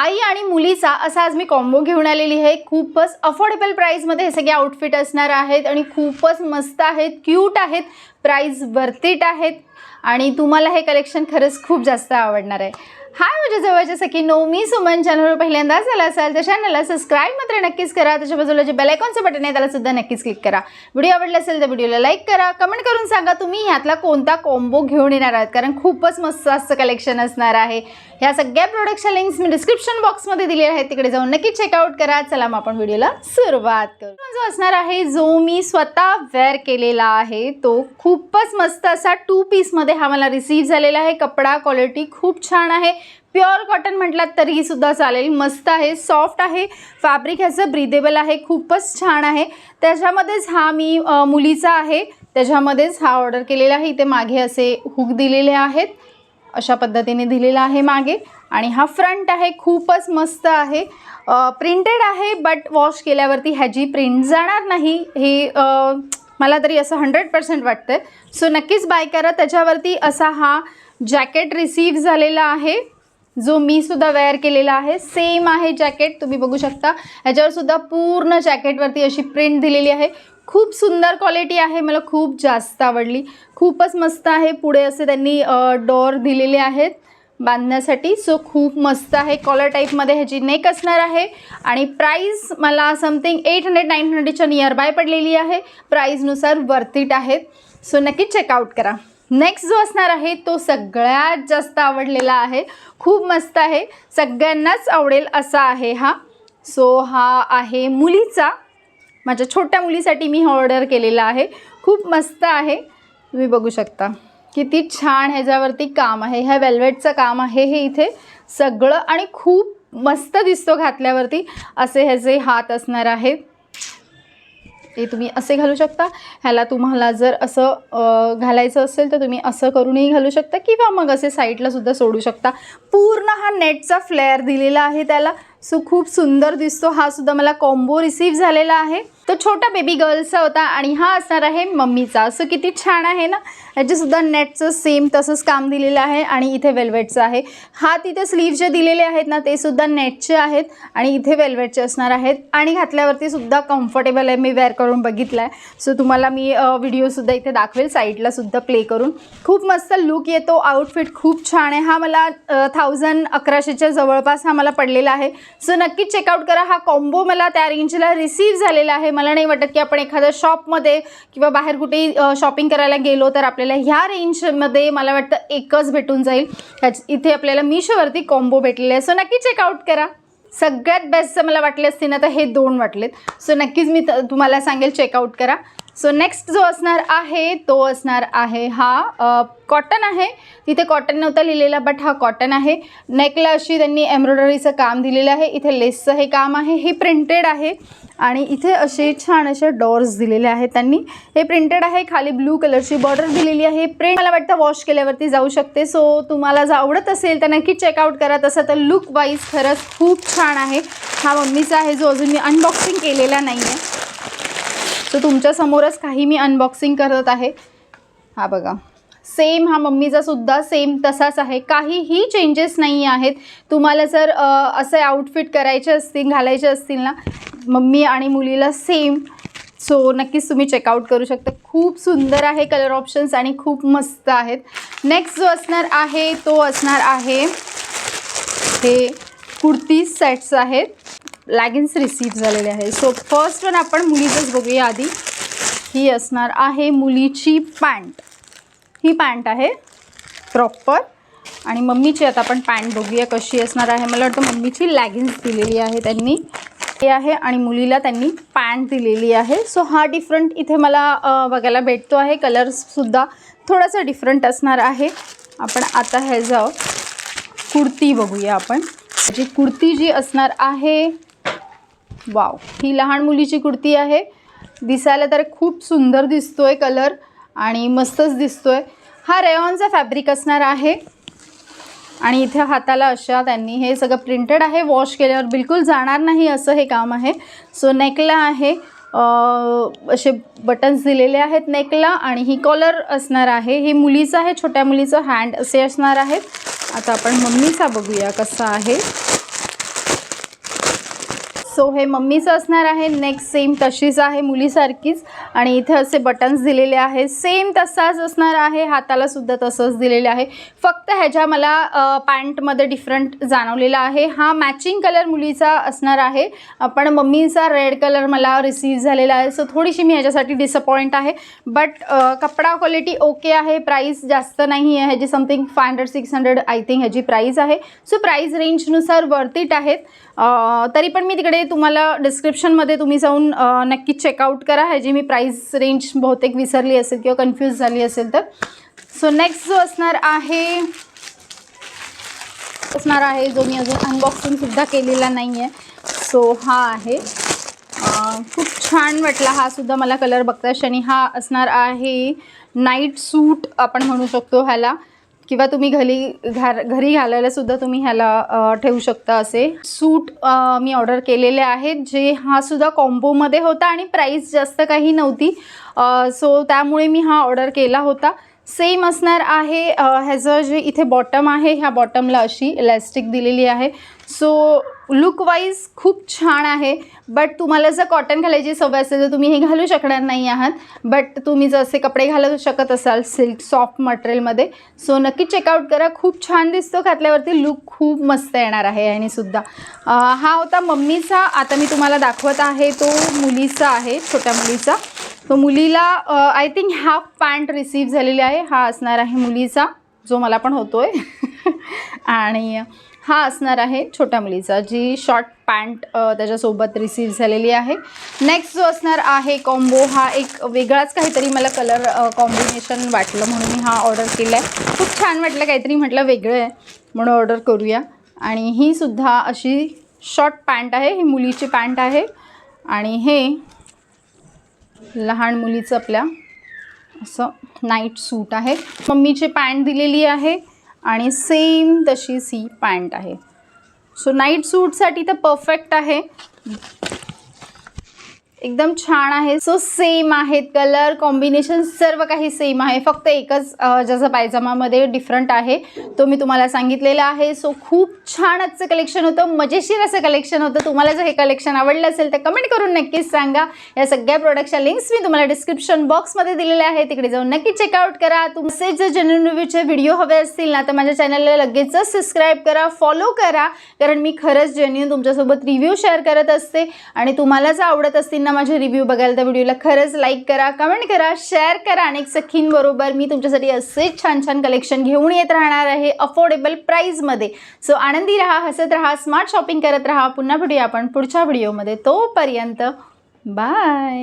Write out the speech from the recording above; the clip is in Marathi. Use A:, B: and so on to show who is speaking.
A: आई आणि मुलीचा असा आज मी कॉम्बो घेऊन आलेली आहे। खूपच अफोर्डेबल प्राइसमध्ये हे सगळे आउटफिट असणार आहेत आणि खूपच मस्त आहेत, क्यूट आहेत, प्राइस वर्थ इट आहेत आणि तुम्हाला हे कलेक्शन खरंच खूप जास्त आवडणार आहे। हाय माझ्या जवळच्या सखींनो, मी सुमन। चॅनलवर पहिल्यांदाच आला असाल तर चॅनलला सबस्क्राइब मात्र नक्कीच करा। त्याच्या बाजूला जे बेल आयकॉनचं बटन आहे त्याला सुद्धा नक्कीच क्लिक करा। व्हिडिओ आवडला असेल तर व्हिडिओला लाईक करा, कमेंट करून सांगा तुम्ही ह्यातला कोणता कॉम्बो घेऊन येणार आहात, कारण खूपच मस्त असं कलेक्शन असणार आहे। ह्या सगळ्या प्रोडक्टच्या लिंक्स मी डिस्क्रिप्शन बॉक्समध्ये दिलेल्या आहेत, तिकडे जाऊन नक्की चेकआउट करा। चला मग आपण व्हिडिओला सुरुवात करू। जो असणार आहे जो मी स्वतः वेअर केलेला आहे तो खूपच मस्त असा 2 पीसमध्ये हा मला रिसीव झालेला आहे। कपडा क्वालिटी खूप छान आहे, प्युअर कॉटन म्हटलात तरीही सुद्धा चालेल, मस्त आहे, सॉफ्ट आहे, फॅब्रिक ह्याचं ब्रीदेबल आहे, खूपच छान आहे। त्याच्यामध्येच हा मी मुलीचा आहे, त्याच्यामध्येच हा ऑर्डर केलेला आहे। इथे मागे असे हुक दिलेले आहेत, अशा पद्धतीने दिलेला आहे मागे, आणि हा फ्रंट आहे, खूपच मस्त आहे, प्रिंटेड आहे, बट वॉश केल्यावरती ह्याची प्रिंट जाणार नाही, हे मला तरी असं 100% वाटतंय। सो नक्कीच बाय करा। त्याच्यावरती असा हा जॅकेट रिसीव झालेला आहे जो मी सुद्धा वेअर केलेला आहे, सेम आहे जॅकेट, तुम्ही बघू शकता। ह्याच्यावर सुद्धा पूर्ण जॅकेटवरती अशी प्रिंट दिलेली आहे, खूप सुंदर क्वालिटी आहे, मला खूप जास्त आवडली, खूपच मस्त आहे। पुढे असे त्यांनी डोर दिलेले आहेत बांधण्यासाठी, सो खूप मस्त आहे। कॉलर टाईपमध्ये ह्याची नेक असणार आहे आणि प्राइस मला समथिंग 800-900च्या नियर बाय पडलेली आहे। प्राइसनुसार वर्थ इट आहेत, सो नक्की चेकआउट करा। नेक्स्ट जो असणार आहे तो सगळ्यात जास्त आवडलेला आहे, खूप मस्त आहे, सगळ्यांनाच आवडेल असा आहे हा। सो हा आहे मुलीचा, माझ्या छोट्या मुलीसाठी मी ऑर्डर केलेला आहे, खूप मस्त आहे, तुम्ही बघू शकता किती छान ह्याच्यावरती काम आहे, ह्या वेल्वेटचं काम आहे हे इथे सगळं, आणि खूप मस्त दिसतो घातल्यावरती। असे ह्याचे हात असणार आहेत, ते तुम्ही असे घालू शकता, ह्याला तुम्हाला जर असं घालायचं असेल तर तुम्ही असं करूनही घालू शकता किंवा मग असे साईडला सुद्धा सोडू शकता। पूर्ण हा नेटचा फ्लेअर दिलेला आहे त्याला, सो खूप सुंदर दिसतो। हा सुद्धा मला कॉम्बो रिसीव झालेला आहे, तो छोटा बेबी गर्लचा होता आणि हा असणार आहे मम्मीचा। सो किती छान आहे ना, ह्याचे सुद्धा नेटचं सेम तसंच काम दिलेलं आहे आणि इथे वेल्वेटचं आहे। हा तिथे स्लीव्ह जे दिलेले आहेत ना ते सुद्धा नेटचे आहेत आणि इथे वेल्वेटचे असणार आहेत आणि घातल्यावरती सुद्धा कम्फर्टेबल आहे, मी वेअर करून बघितलं आहे। सो तुम्हाला मी व्हिडिओसुद्धा इथे दाखवेल साईडला सुद्धा प्ले करून। खूप मस्त लुक येतो, आउटफिट खूप छान आहे। हा मला 1100-1100च्या जवळपास हा मला पडलेला आहे, सो नक्कीच चेकआउट करा। हा कॉम्बो मला त्या रेंजला रिसीव झालेला आहे। मला नाही वाटत की आपण एखाद्या शॉपमध्ये किंवा बाहेर कुठेही शॉपिंग करायला गेलो तर आपल्याला ह्या रेंजमध्ये मला वाटतं एकच भेटून जाईल। इथे आपल्याला मीशोवरती कॉम्बो भेटलेले आहे, सो नक्की चेकआउट करा। सगळ्यात बेस्ट मला वाटले असते ना तर हे 2 वाटलेत, सो नक्कीच मी तुम्हाला सांगेल चेकआउट करा। सो नेक्स्ट जो असणार आहे तो असणार आहे हा कॉटन आहे, तिथे कॉटन नव्हता लिहिलेला बट हा कॉटन आहे। नेकला अशी त्यांनी एम्ब्रॉयडरीचं काम दिलेलं आहे, इथे लेसचं हे काम आहे, हे प्रिंटेड आहे आणि इथे असे छान असे डोर्स दिलेले आहेत त्यांनी, हे प्रिंटेड आहे, खाली ब्लू कलरची बॉर्डर दिलेली आहे। प्रिंट मला वाटतं वॉश केल्यावरती जाऊ शकते, सो तुम्हाला जर आवडत असेल तर नक्की चेकआउट करा। तसं तर लुक वाईज खरंच खूप छान आहे। हा मम्मीचा आहे जो अजून मी अनबॉक्सिंग केलेला नाही आहे, सो तुमच्यासमोरच काही मी अनबॉक्सिंग करत आहे। हा बघा, सेम हा मम्मीचा सुद्धा सेम तसाच आहे, काहीही चेंजेस नाही आहेत। तुम्हाला जर असे आउटफिट करायचे असतील, घालायचे असतील ना मम्मी आणि मुलीला सेम, सो नक्कीच तुम्ही चेकआउट करू शकता। खूप सुंदर आहे कलर ऑप्शन्स आणि खूप मस्त आहेत। नेक्स्ट जो असणार आहे तो असणार आहे हे कुर्ती सेट्स आहेत, लॅगिन्स रिसीव झालेले आहे। सो फर्स्ट वन आपण मुलीचंच बघूया आधी। ही असणार आहे मुलीची पॅन्ट, ही पॅन्ट आहे प्रॉपर, आणि मम्मीची आता आपण पॅन्ट बघूया कशी असणार आहे। मला वाटतं मम्मीची लॅगिन्स दिलेली आहे त्यांनी, हे आहे, आणि मुलीला त्यांनी पॅन्ट दिलेली आहे। सो हा डिफरंट इथे मला बघायला भेटतो आहे, कलर्ससुद्धा थोडासा डिफरंट असणार आहे। आपण आता ह्याचं कुर्ती बघूया आपण, जी कुर्ती जी असणार आहे, वाव, ही लहान मुलीची कुर्ती आहे, दिसायला तर खूप सुंदर दिसतोय कलर आणि मस्तच दिसतोय। हा रेयॉनचा फॅब्रिक असणार आहे आणि इथे हाताला अशा त्यांनी हे सगळं प्रिंटेड आहे, वॉश केल्यावर बिलकुल जाणार नाही असं हे काम आहे। सो नेकला आहे असे बटन्स दिलेले आहेत नेकला, आणि ही कॉलर असणार आहे, हे मुलीचं आहे, छोट्या मुलीचं हँड असे असणार आहेत। आता आपण मम्मीचा बघूया कसा आहे। सो हे मम्मीचं असणार आहे. नेक्स्ट सेम तशीच आहे मुलीसारखीच आणि इथे असे बटन्स दिलेले आहे, सेम तसाच असणार आहे. हाताला सुद्धा तसंच दिलेले आहे. फक्त ह्याच्या मला पॅन्टमध्ये डिफरंट जाणवलेला आहे. हा मॅचिंग कलर मुलीचा असणार आहे, पण मम्मीचा रेड कलर मला रिसीव झालेला आहे. सो थोडीशी मी ह्याच्यासाठी डिसअपॉइंट आहे. बट कपडा क्वालिटी ओके आहे. प्राईस जास्त नाही आहे, ह्याची समथिंग 500-600 आय थिंक ह्याची प्राईस आहे. सो प्राईस रेंजनुसार वर्थ इट आहेत. तरी पण मी तिकडे तुम्हाला डिस्क्रिप्शनमध्ये तुम्ही जाऊन नक्की चेकआउट करा. ह्याची मी प्राईस रेंज बहुतेक विसरली असेल किंवा कन्फ्यूज झाली असेल तर. सो नेक्स्ट जो असणार आहे जो मी अजून अनबॉक्सिंगसुद्धा केलेला नाही आहे. सो हा आहे, खूप छान वाटला हा सुद्धा मला कलर बघताच. आणि हा असणार आहे नाईट सूट आपण म्हणू शकतो ह्याला, किंवा तुम्ही घरी घालायला सुद्धा तुम्ही ह्याला ठेवू शकता. असे सूट मी ऑर्डर केलेले आहेत, जे हा सुद्धा कॉम्बोमध्ये होता आणि प्राईस जास्त काही नव्हती. सो त्यामुळे मी हा ऑर्डर केला होता. सेम असणार आहे. ह्याचं जे इथे बॉटम आहे, ह्या बॉटमला अशी इलॅस्टिक दिलेली आहे. सो लुकवाईज खूप छान आहे. बट तुम्हाला जर कॉटन घालायची सवय असेल तर तुम्ही हे घालू शकणार नाही आहात. बट तुम्ही जर असे कपडे घालू शकत असाल सिल्क सॉफ्ट मटेरियलमध्ये, सो नक्की चेकआउट करा. खूप छान दिसतो घातल्यावरती, लुक खूप मस्त येणार आहे. आणि सुद्धा हा होता मम्मीचा. आता मी तुम्हाला दाखवत आहे तो मुलीचा आहे, छोट्या मुलीचा. तो मुलीला I think half pant receive झालेली आहे. हा असणार आहे मुलीचा, जो मला पण होतोय. आणि हा असणार आहे छोट्या मुलीचा, जी शॉर्ट पॅन्ट त्याच्यासोबत रिसीव झालेली आहे. नेक्स्ट जो असणार आहे कॉम्बो, हा एक वेगळाच काहीतरी मला कलर कॉम्बिनेशन वाटलं म्हणून मी हा ऑर्डर केला आहे. खूप छान वाटलं, काहीतरी म्हटलं वेगळं आहे म्हणून ऑर्डर करूया. आणि ही सुद्धा अशी शॉर्ट पॅन्ट आहे, ही मुलीची पॅन्ट आहे. आणि हे लहान मुलीचं आपल्या असं नाईट सूट आहे. मम्मीची पॅन्ट दिलेली आहे आणि सेम तशीच ही पॅन्ट आहे. सो नाईट सूटसाठी तर परफेक्ट आहे, एकदम छान आहे. सो सेम आहेत कलर कॉम्बिनेशन, सर्व काही सेम आहे. फक्त एकच ज्याचा पायजामामध्ये डिफरंट आहे तो मी तुम्हाला सांगितलेला आहे. सो खूप छान आजचं कलेक्शन होतं, मजेशीर असं कलेक्शन होतं. तुम्हाला जर हे कलेक्शन आवडलं असेल तर कमेंट करून नक्कीच सांगा. या सगळ्या प्रोडक्टच्या लिंक्स मी तुम्हाला डिस्क्रिप्शन बॉक्समध्ये दिलेल्या आहे, तिकडे जाऊन नक्की चेकआउट करा. तुमचे जर जेन्युइन रिव्ह्यूचे व्हिडिओ हवे असतील ना तर माझ्या चॅनलला लगेचच सबस्क्राईब करा, फॉलो करा, कारण मी खरंच जेन्युइन तुमच्यासोबत रिव्ह्यू शेअर करत असते. आणि तुम्हाला जर आवडत असतील ना माझे रिव्ह्यू बघायला तर व्हिडिओला खरंच लाईक करा, कमेंट करा, शेअर करा. आणि सखींबरोबर मी तुमच्यासाठी असेच छान छान कलेक्शन घेऊन येत राहणार आहे अफोर्डेबल प्राईजमध्ये. सो आनंदी राहा, हसत राहा, स्मार्ट शॉपिंग करत राहा. पुन्हा भेटूया आपण पुढच्या व्हिडिओमध्ये. तोपर्यंत बाय.